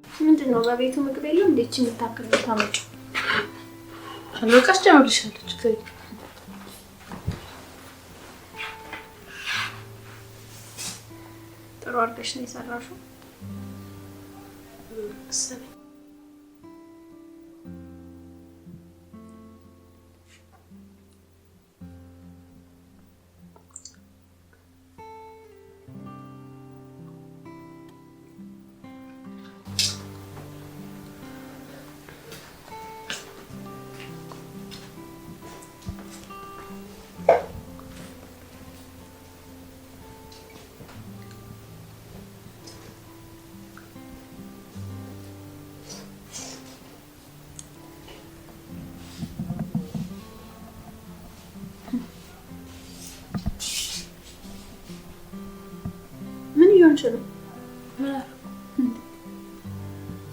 ምንድነው በቤቱ ምግብ የለም እንዴ? እቺ የምታክል ታመጭ አልበቃሽ ጀምርልሻለች ከይ ጥሩ አድርገሽ ነው የሰራሽው። እሰይ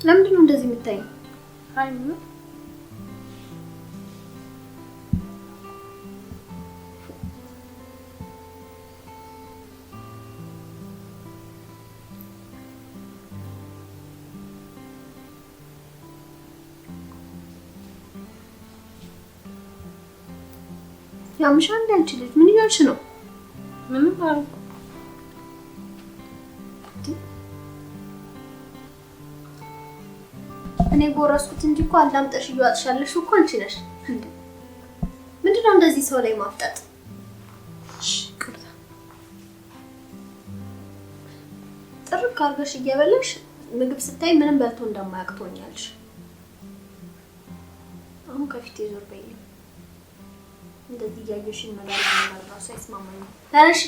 ለምንድን ነው እንደዚህ የምታይኝ? አይ ምን ያምሻል አንቺ ልጅ ምን እያልሽ ነው? ምንም አልኩ። እኔ ጎረስኩት እንጂ እኮ አላምጠሽ እያዋጥሻለሽ እኮ አንቺ ነሽ። ምንድነው እንደዚህ ሰው ላይ ማፍጠጥ? ጥርቅ አድርገሽ እየበላሽ ምግብ ስታይ ምንም በልቶ እንደማያውቅ ትሆኛለሽ። አሁን ከፊቴ ዞር በይ። እንደዚህ እያየሽኝ መላላ ራሱ አይስማማኝም። ተነሽ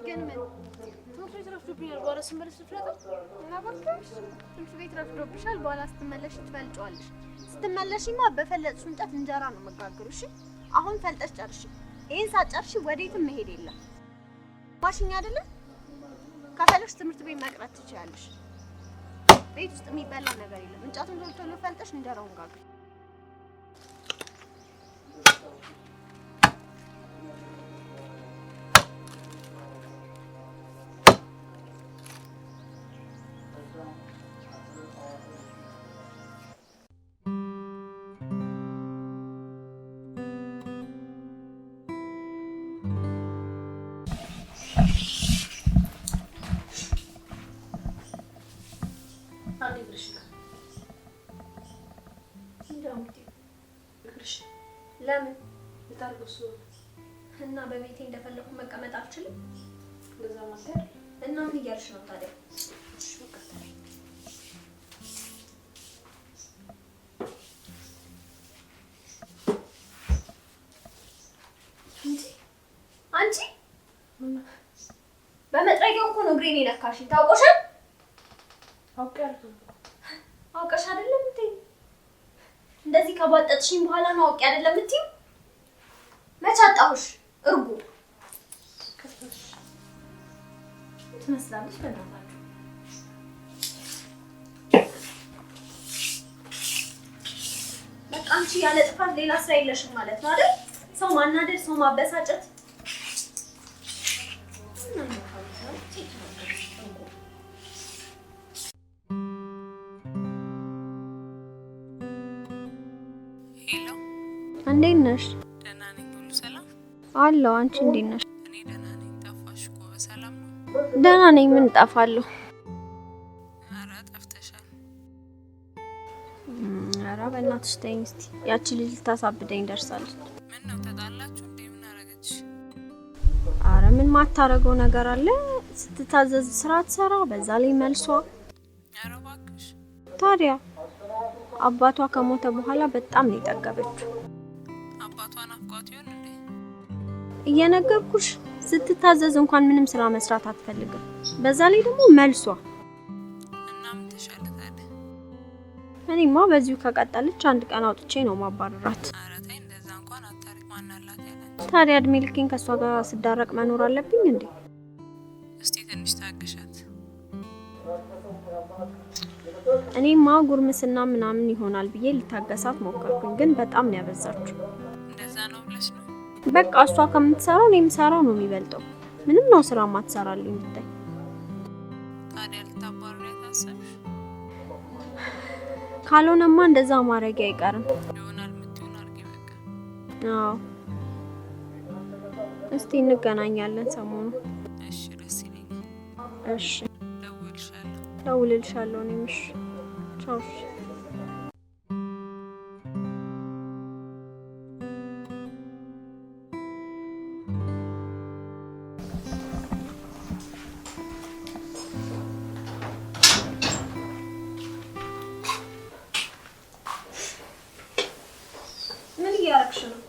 ግን ምን ትምህርት ቤት ረፍዶብኛል። በኋላ ስመለስ ትፈለጣ እና በቃሽ። ትምህርት ቤት ረፍዶብሻል። በኋላ ስትመለሽ ትፈልጫዋለሽ። ስትመለሽማ በፈለጥሽ እንጨት እንጀራ ነው መጋገሩሽ። አሁን ፈልጠሽ ጨርሺ። ይሄን ሳጨርሺ ወዴትም መሄድ የለም። ማሽኛ አይደለ? ከፈለሽ ትምህርት ቤት መቅረት ትችያለሽ። ቤት ውስጥ የሚበላ ነገር የለም። እንጨቱን ቶሎ ቶሎ ፈልጠሽ እንጀራውን ጋግሪ። ለምን ልታርጉስ እና በቤቴ እንደፈለኩ መቀመጥ አልችልም? እንደዛ ማለት እና ምን እያልሽ ነው ታዲያ? አንቺ በመጥረጊያው እኮ ነው እግሬን የነካሽኝ። ታውቆሻል? አውቀሽ አይደለም እንዴ? እንደዚህ ከባጠጥሽኝ በኋላ ነው አውቄ አይደለም እትይው? መች አጣሁሽ? እርጉ ትመስላለሽ። በእናታችሁ በቃ አንቺ ያለ ጥፋት ሌላ ስራ የለሽም ማለት ነው አይደል? ሰው ማናደድ፣ ሰው ማበሳጨት። እንዴት ነሽ? ደህና ነኝ። ሁሉ ሰላም አለው። አንቺ እንዴት ነሽ? እኔ ደህና ነኝ። ጠፋሽ እኮ። በሰላም ነው? ደህና ነኝ። ምን ጠፋለሁ? ኧረ ጠፍተሻል። ኧረ በእናትሽ በእናትሽ ተይኝ እስቲ። ያቺ ልጅ ልታሳብደኝ ደርሳለች። ምን ነው ተጣላችሁ እንዴ? ምን አረገች? አረ ምን ማታረገው ነገር አለ? ስትታዘዝ ስራ ትሰራ፣ በዛ ላይ መልሷ። ኧረ እባክሽ። ታዲያ አባቷ ከሞተ በኋላ በጣም ነው የጠገበችው። አባቷን አፍቋት ይሆን እንዴ? እየነገርኩሽ ስትታዘዝ እንኳን ምንም ስራ መስራት አትፈልግም። በዛ ላይ ደግሞ መልሷ። እና ምን ተሻለ ታዲያ? እኔማ በዚሁ ከቀጠለች አንድ ቀን አውጥቼ ነው ማባረራት። ኧረ ተይ እንደዛ እንኳን አታሪክ። ማን አላት ያለች? ታዲያ እድሜ ልኬን ከሷ ጋር ስዳረቅ መኖር አለብኝ እንዴ? እስቲ ትንሽ ታገሻት። እኔማ ጉርምስና ምናምን ይሆናል ብዬ ልታገሳት ሞከርኩኝ፣ ግን በጣም ነው ያበዛችሁ። እንደዛ ነው ብለሽ ነው? በቃ እሷ ከምትሰራው እኔ የምሰራው ነው የሚበልጠው። ምንም ነው ስራ ማትሰራልኝ ብታይ። ታዲያ ልታባረሪያት ታሰብሽ? ካልሆነማ እንደዛ ማድረግ አይቀርም። ይሆናል የምትሆን አድርጊ በቃ። አዎ እስቲ እንገናኛለን ሰሞኑን። እሺ ደስ ይለኛል። እሺ ደውልሻለሁ። ደውልልሻለሁ እኔም። እሺ ቻው። ምን እያደረግሽ ነው?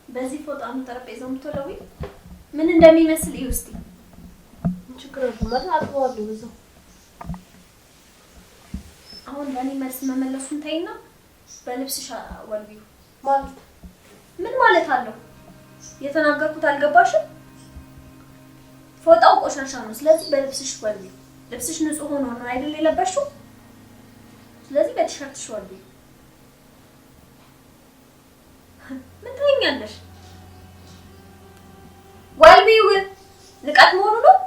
በዚህ ፎጣ ነው ጠረጴዛው የምትወለዊ? ምን እንደሚመስል እዩ እስቲ። ችግር የለም አጥበዋለሁ በዛው። አሁን ለኔ መልስ መመለሱን ተይና በልብስሽ ወልቢው። ማለት ምን ማለት አለው? የተናገርኩት አልገባሽም? ፎጣው ቆሻሻ ነው፣ ስለዚህ በልብስሽ ወልቢው። ልብስሽ ንጹህ ሆኖ ነው አይደል የለበሽው? ስለዚህ በቲሸርትሽ ወልቢው። ምን ትይኛለሽ? ወልቢው ንቀት መሆኑ ነው።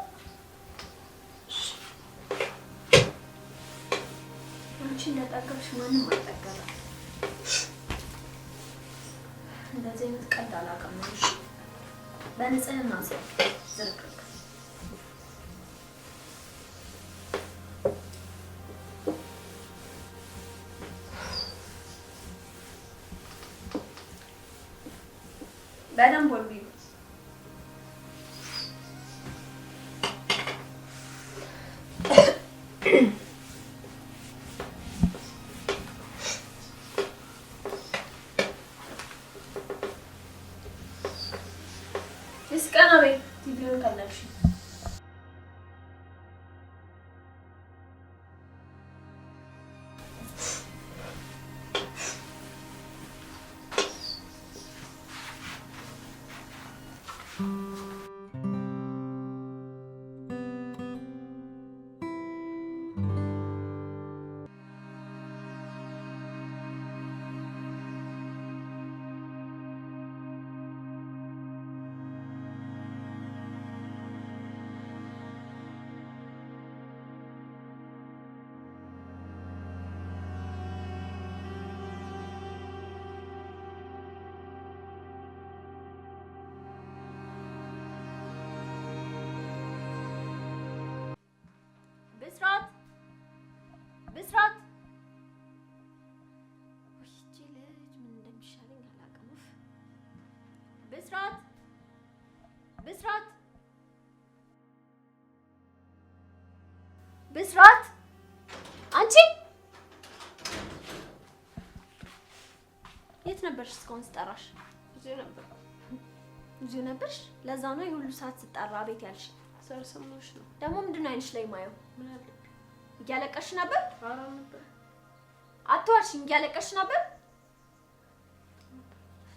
አንቺ እንደጠገብሽ ማንም አልጠገበም። እንደዚህ አይነት ቀልድ አላውቅም። እሺ በንጽህና ዝርክርክ። በደንብ ወልቢው። እስከና በይ ቲቪውን ከለብሽ። ብስራት ብስራት፣ ወይቺ ልጅ ምን እንደሚሻለኝ አላውቅም። ብስራት ብስራት ብስራት፣ አንቺ የት ነበርሽ? እስካሁን ስጠራሽ እዚሁ ነበርሽ። ለዛ ነው የሁሉ ሰዓት ስጠራ ቤት ያልሽ። ሳልሰማሽ ነው ደግሞ ምንድነው አይንሽ ላይ ማየው? ምን አለ? እያለቀሽ ነበር? ኧረ ነበር። አትዋሽኝ፣ እያለቀሽ ነበር።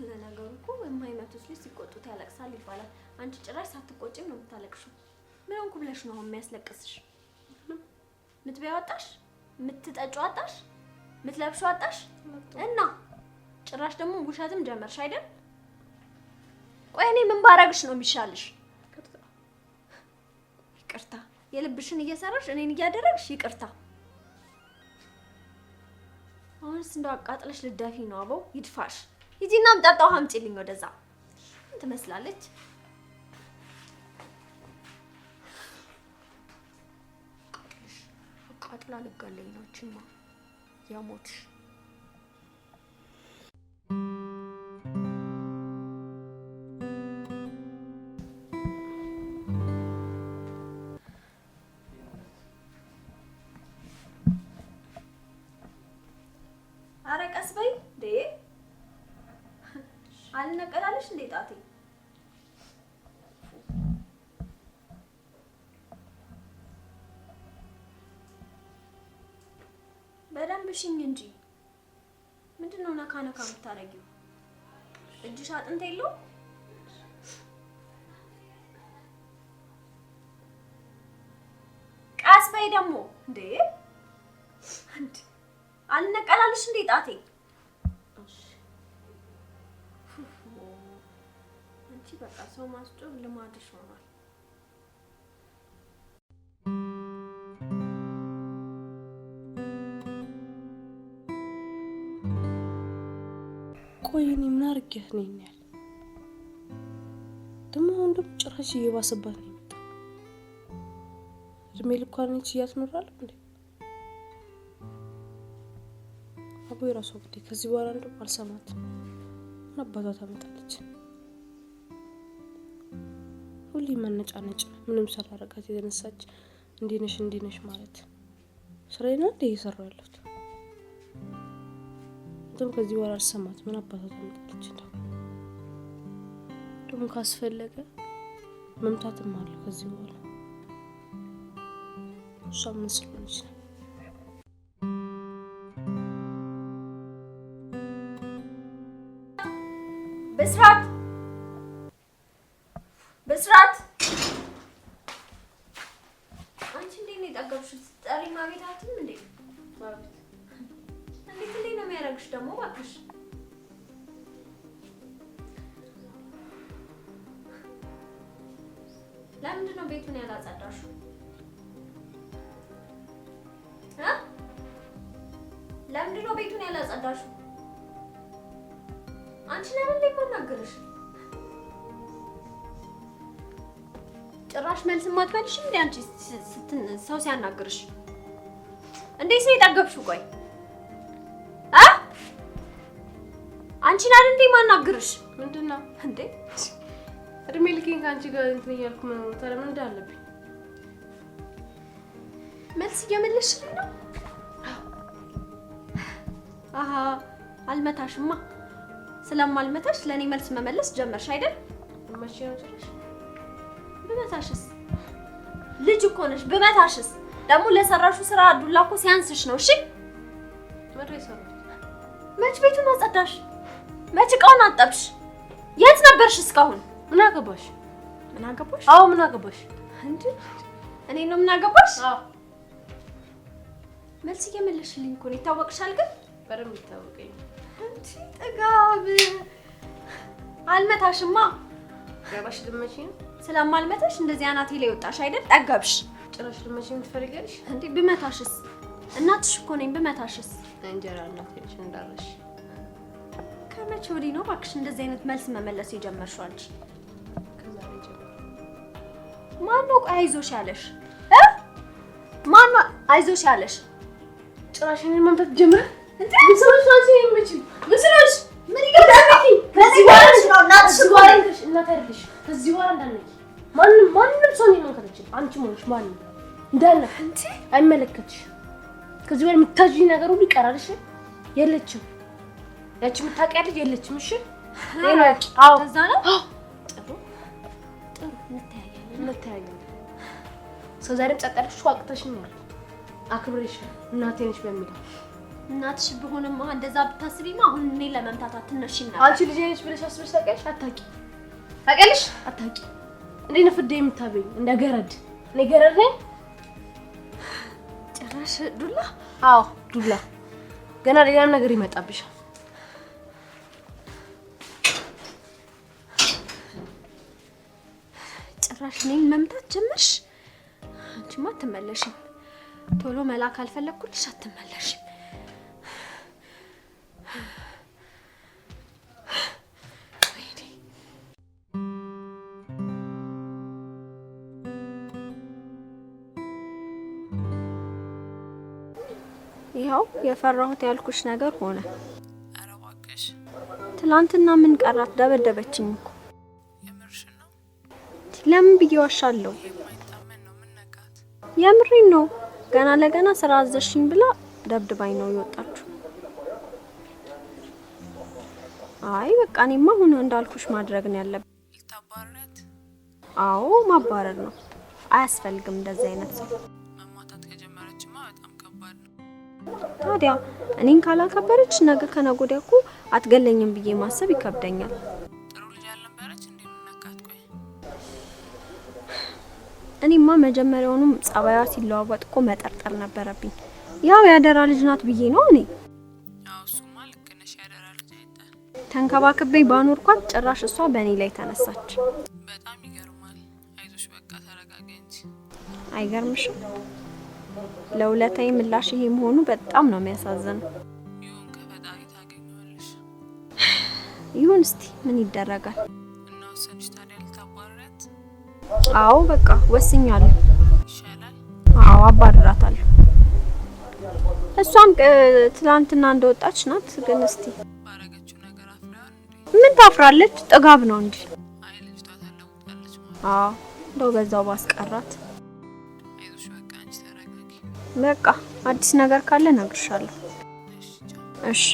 ለነገሩ እኮ የማይመቱት ልጅ ሲቆጡት ያለቅሳል ይባላል። አንቺ ጭራሽ ሳትቆጪም ነው የምታለቅሽው። ምን ሆንኩ ብለሽ ነው የሚያስለቅስሽ? ምትበይው አጣሽ፣ ምትጠጪው አጣሽ፣ ምትለብሺው አጣሽ እና ጭራሽ ደግሞ ውሸትም ጀመርሽ አይደል? ቆይ እኔ ምን ባረግሽ ነው የሚሻልሽ? ይቅርታ፣ የልብሽን እየሰራሽ እኔን እያደረግሽ ይቅርታ። አሁንስ እንደው አቃጥለሽ ልደፊ ነው። አበው ይድፋሽ። ሂጂና አምጣጣው አምጪልኝ ወደዛ። ምን ትመስላለች? አቃጥላ ልጋለኝ ነው እቺማ። የሞትሽ አረቀስ በይ እንዴ አልነቀላለሽ እንዴ ጣቴ በደንብ ሽኝ እንጂ ምንድነው ነካ ነካ የምታረጊው? እጅሽ አጥንት የለው? ቀስ በይ ደግሞ እንዴ አልነቀላለሽ እንዴ ጣቴ? አንቺ በቃ ሰው ማስጮህ ልማድሽ ሆኗል። ቆይ እኔ ምን አድርጌያት ነው ያለ ደግሞ አሁን ደግሞ ጭራሽ እየባሰባት ነው የመጣው። እድሜ ልኳን እቺ እያትኖራለሁ እንዴ? አቦ የራሷ ጉዳይ። ከዚህ በኋላ እንደው አልሰማትም። ምን አባቷ ታመጣለች? ሁሌ መነጫነጭ፣ ምንም ሳላረጋት የተነሳች እንዲህ ነሽ ማለት ስራዬን እንደ እየሰራሁ ያለሁት። እንደውም ከዚህ በኋላ አልሰማት። ምን አባቷ ታመጣለች? ደግሞ ካስፈለገ መምታትም አለ ከዚህ በኋላ። እሷ ምን ስለሆነች ነው? በስራት አንቺ እንዴት ነው የጠገብሽው? ስትጠሪ ማቤታትም እንዴ ማቤት እንዴት ነው የሚያደርግሽ ደግሞ? እባክሽ ለምንድን ነው ቤቱን ያላጸዳሽው? ለምንድን ነው ቤቱን ያላጸዳሽው? አንቺ ለምን እንደማናገርሽ ጭራሽ መልስ ማትፈልሽ እንዴ? አንቺ ሰው ሲያናግርሽ እንዴት ነው የጠገብሽው? ቆይ አንቺን አይደል እንዴ ማናግርሽ? ምንድነው እንዴ እድሜ ልኬን ከአንቺ ጋር እንትን እያልኩ መኖር ታዲያ ምን እንዳለብኝ? መልስ እየመለስሽልኝ ነው? አሃ አልመታሽማ። ስለማልመታሽ ለኔ መልስ መመለስ ጀመርሽ አይደል? መቼ ነው ጭራሽ? ብመታሽስ? ልጅ እኮ ነሽ። ብመታሽስ? ደግሞ ለሰራሹ ስራ ዱላ እኮ ሲያንስሽ ነው። እሺ ምንድን ነው የሰራሁት? መች ቤቱን አጸዳሽ? መች እቃውን አጠብሽ? የት ነበርሽ እስካሁን? ምን አገባሽ? ምን አገባሽ? አዎ ምን አገባሽ? እንዴ እኔ ነው ምን አገባሽ? አዎ መልስ እየመለስሽልኝ እኮ ነው። ይታወቅሻል ግን በደንብ ይታወቀኝ። እንዴ ጥጋብ አልመታሽማ። ገባሽ? ልመቺ ነው? ስለማልመታሽ እንደዚህ አናቴ ላይ ወጣሽ አይደል? ጠገብሽ። ጭራሽ ልመቺ ትፈልጊያለሽ እንዴ? ብመታሽስ? እናትሽ እኮ ነኝ። ብመታሽስ? እንጀራ እናቴ ነሽ እንዳለሽ። ከመቼ ወዲህ ነው እባክሽ እንደዚህ አይነት መልስ መመለስ የጀመርሽው አንቺ? ከዛሬ ጀምሮ። ማነው ቆይ አይዞሽ ያለሽ? ማነው አይዞሽ ያለሽ? ጭራሽ እኔን መምታት ጀመረ እንዴ? ምንሰራሽ አንቺ የምቺ ምንሰራሽ? ምን ይገርምሽ? ከዚህ በኋላ ነው እናትሽ ጓደኛሽ እናት አይደለሽ። ከዚህ በኋላ እንዳትነኪ። ማንንም ሰው ነው መንከተች። አንቺ ሞሽ ማንንም እንዳትነኪ። እንዴ አይመለከትሽ። ከዚህ በኋላ የምታዥኝ ነገር ሁሉ ይቀራል። እሺ የለችም። ያቺ የምታውቂያለሽ የለችም። እሺ ሌላቂ አዎ ከዛ ነው ጥሩ እንተያያለን። እስከዛሬም ጸጥ ያልኩሽ አቅተሽኛል። አክብሬሽ እናቴ ነሽ በሚለው እናትሽ ብሆንማ እንደዛ ብታስቢማ አሁን እኔ ለመምታት አትነሺም ነበር። አንቺ ልጅ ነሽ ብለሽ አስበሽ ታውቂያለሽ? ታውቂያለሽ? አታውቂ። እንዴት ነው ፍዴ የምታበይኝ? እንደ ገረድ። እኔ ገረድ ነኝ? ጭራሽ ዱላ። አዎ ዱላ። ገና ሌላም ነገር ይመጣብሻል። ጭራሽ እኔን መምታት ጀመርሽ? አንቺማ አትመለሽም። ቶሎ መላክ አልፈለኩልሽ አትመለሽም። ይሄ ይኸው የፈራሁት ያልኩሽ ነገር ሆነ። ኧረ እባክሽ ትላንትና ምን ቀራት? ደበደበችኝ እኮ። የምርሽን ነው? ለምን ብዬ ዋሻለሁ? የማይታመን ነው። ምን ነካት? የምሬን ነው። ገና ለገና ስራ አዘሽኝ ብላ ደብድባኝ ነው የወጣችሁ። አይ በቃ እኔማ አሁን እንዳልኩሽ ማድረግ ነው ያለብኝ። ልታባርሪያት? አዎ ማባረር ነው። አያስፈልግም እንደዚህ አይነት ሰው። መማታት ከጀመረችማ በጣም ከባድ ነው። ታዲያ እኔን ካላከበረች ነገ ከነገ ወዲያ እኮ አትገለኝም ብዬ ማሰብ ይከብደኛል። ጥሩ ልጅ አልነበረች እንዴ? ምን ነካት? ቆይ እኔማ መጀመሪያውንም ጸባይዋ ሲለዋወጥ እኮ መጠርጠር ነበረብኝ። ያው ያደራ ልጅ ናት ብዬ ነው እኔ። አዎ እሱማ ልክ ነሽ። ያደራ ልጅ አይጣል። ተንከባክቤ ባኖርኳት ጭራሽ እሷ በእኔ ላይ ተነሳች። በጣም ይገርማል። አይዞሽ በቃ ተረጋጊ እንጂ። አይገርምሽም? ለውለታዬ ምላሽ ይሄ መሆኑ በጣም ነው የሚያሳዝነው። ይሁን ከፈጣሪ ታገኘዋለሽ። ይሁን እስቲ ምን ይደረጋል። እና ወሰንሽ ታዲያ ልታባርሪያት? አዎ በቃ ወስኛለሁ። ይሻላል። አዎ አባርራታለሁ። እሷም ትላንትና እንደወጣች ናት። ግን እስቲ ባረገችው ነገር አፍራን እንዴ? ምን ታፍራለች? ጥጋብ ነው እንጂ። አይ ልጅቷ ተለውጣለች ማለት። አዎ እንደው በዛው ባስቀራት። አይዞሽ በቃ አንቺ ተረጋጊ። በቃ አዲስ ነገር ካለ እነግርሻለሁ። እሺ ቻው። እሺ